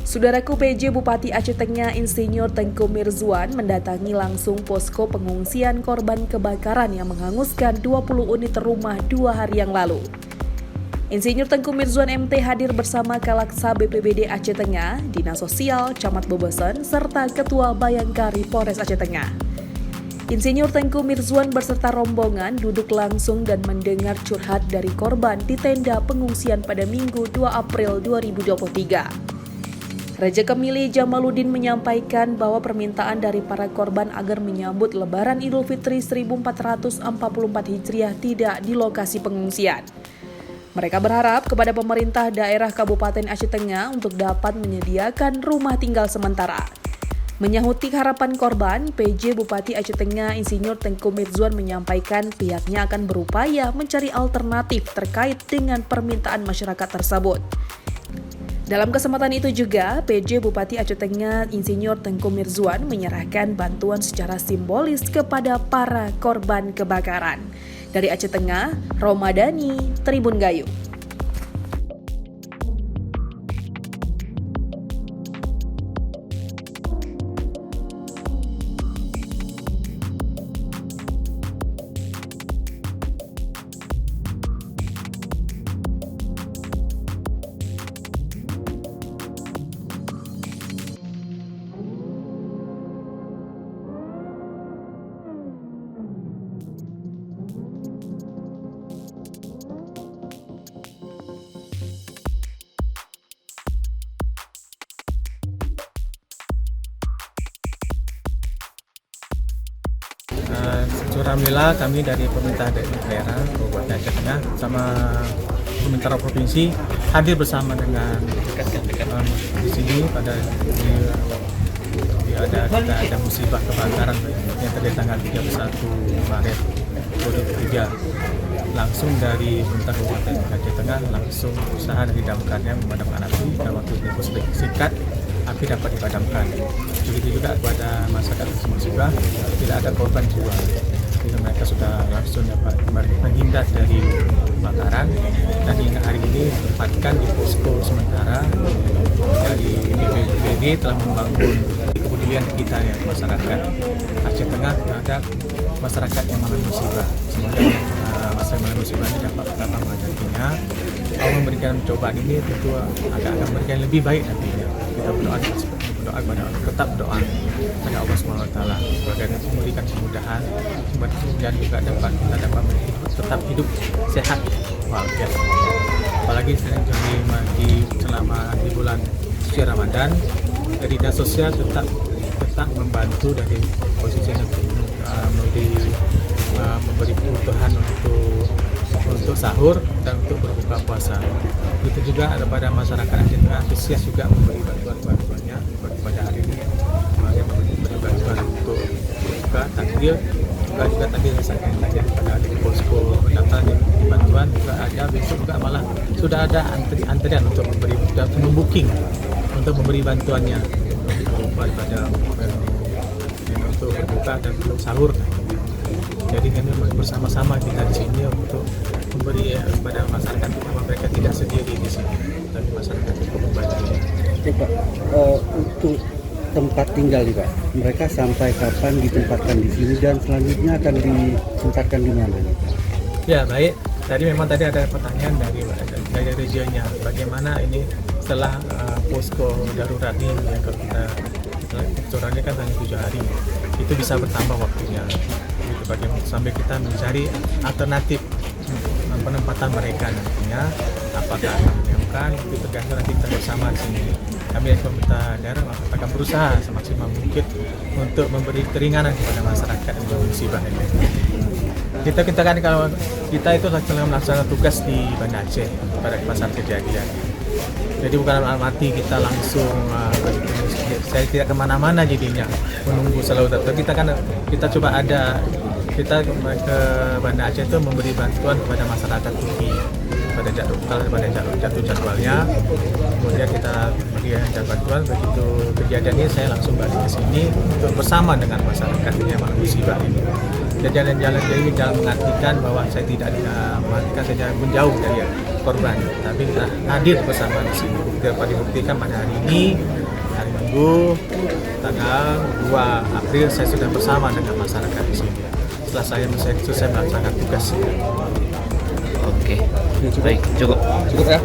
Saudaraku, PJ Bupati Aceh Tengah Insinyur Tengku Mirzuan mendatangi langsung posko pengungsian korban kebakaran yang menghanguskan 20 unit rumah 2 hari yang lalu. Insinyur Tengku Mirzuan MT hadir bersama Kalaksa BPBD Aceh Tengah, Dinas Sosial, Camat Bobesen, serta Ketua Bayangkari Polres Aceh Tengah. Insinyur Tengku Mirzuan beserta rombongan duduk langsung dan mendengar curhat dari korban di tenda pengungsian pada Minggu 2 April 2023. Raja Kemili Jamaluddin menyampaikan bahwa permintaan dari para korban agar menyambut Lebaran Idul Fitri 1444 Hijriah tidak di lokasi pengungsian. Mereka berharap kepada pemerintah daerah Kabupaten Aceh Tengah untuk dapat menyediakan rumah tinggal sementara. Menyahuti harapan korban, PJ Bupati Aceh Tengah Insinyur Tengku Mirzuan menyampaikan pihaknya akan berupaya mencari alternatif terkait dengan permintaan masyarakat tersebut. Dalam kesempatan itu juga, PJ Bupati Aceh Tengah Insinyur Tengku Mirzuan menyerahkan bantuan secara simbolis kepada para korban kebakaran. Dari Aceh Tengah, Romadani, Tribun Gayu. Alhamdulillah kami dari pemerintah daerah Kabupaten Aceh Tengah sama pemerintah provinsi hadir bersama dengan di sini pada kita ada musibah kebakaran yang terjadi tanggal 31 Maret 2023. Langsung dari pemerintah Kabupaten Aceh Tengah langsung usaha didamkannya memadamkan api dan waktu tempoh singkat api dapat dipadamkan. Begitu juga kepada masyarakat musibah tidak ada korban jiwa. Jadi mereka sudah langsung dapat menghindar dari kebakaran dan hingga hari ini ditempatkan di posko sementara dari BPBD telah membangun kepedulian kita ya masyarakat Aceh Tengah terhadap masyarakat yang mengalami musibah. Semoga masyarakat mengalami musibah ini dapat menghadapinya. Allah memberikan cobaan ini tentu akan memberikan lebih baik nantinya. Kita berdoa kepada Allah, tetap berdoa kepada Allah SWT agar memberikan kemudahan dan juga dapat tetap hidup sehat walafiat. Apalagi selama di bulan suci Ramadan, dari Dinas Sosial tetap membantu dari posisi yang memberi kebutuhan untuk sahur dan untuk berbuka puasa. Begitu juga ada pada masyarakat yang antusias juga memberi bantuan-bantuannya pada hari ini. Kemarin memberi bantuan untuk berbuka takjil, juga tadi saya tanya pada di posko pendaftaran bantuan juga ada, besok juga malah sudah ada antrian untuk memberi bantuannya pada untuk berbuka dan untuk sahur. Jadi kami bersama-sama kita di sini untuk memberi kepada masyarakat bahwa mereka tidak sendiri di sini, tapi masyarakat cukup membantu. Pak, untuk tempat tinggal nih Pak, mereka sampai kapan ditempatkan di sini dan selanjutnya akan ditempatkan di mana nih Pak? Ya baik, tadi ada pertanyaan dari regionnya, bagaimana ini setelah posko darurat ini yang kita ini kan hanya 7 hari, itu bisa bertambah waktunya. Bagaimana sampai kita mencari alternatif penempatan mereka nantinya, apakah akan menyiapkan itu tergantung nanti kita bersama di sini. Kami dari pemerintah daerah akan berusaha semaksimal mungkin untuk memberi keringanan kepada masyarakat yang musibah ini. Kita kan kalau kita itu melaksanakan tugas di Banda Aceh pada pasar kejadian. Jadi bukan mati kita langsung saya tidak kemana-mana jadinya menunggu selalu datang. Kita coba kita ke Banda Aceh itu memberi bantuan kepada masyarakat Turki pada jatuh jadwalnya. Kemudian kita beri bantuan, begitu kejadian ini saya langsung balik ke sini untuk bersama dengan masyarakat yang musibah ini. Dan jalan-jalan ini jangan mengartikan bahwa saya tidak mengartikan saya menjauh dari korban, tapi hadir bersama di sini. Dapat dibuktikan pada hari ini, hari Minggu, tanggal 2 April saya sudah bersama dengan masyarakat di sini. Setelah saya melaksanakan tugas. Oke, baik, cukup ya.